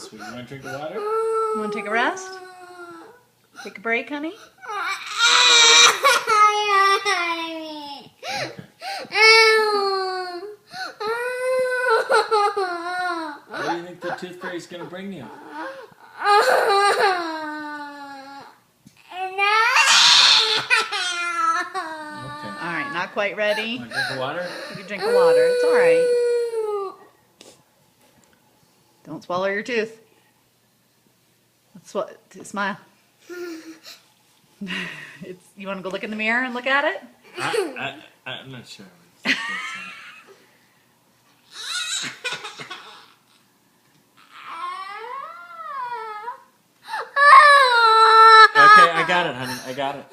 sweet. You want to drink the water? You want to take a rest? Take a break, honey? What do you think the tooth fairy's going to bring you? Alright, not quite ready. Want to drink the water? You can drink the water. It's alright. Don't swallow your tooth. Smile. You want to go look in the mirror and look at it? I'm not sure. Okay, I got it, honey. I got it.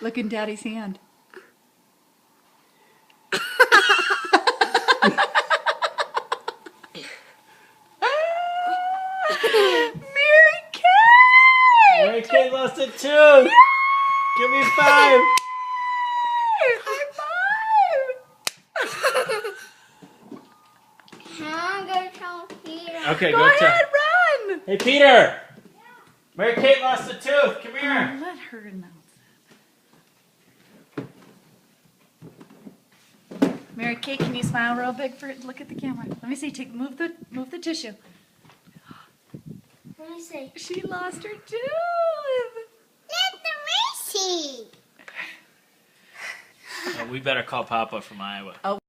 Look in Daddy's hand. Mary Kay! Mary Kay lost a tooth! Give me 5! High I'm gonna tell Peter. Okay, five! go Go tell. ahead, run! Hey, Peter! Mary Kay lost a tooth. Come here. Let her announce it. Mary Kay, can you smile real big for look at the camera? Let me see. Move the tissue. Let me see. She lost her tooth. Let the Macy. We better call Papa from Iowa. Oh.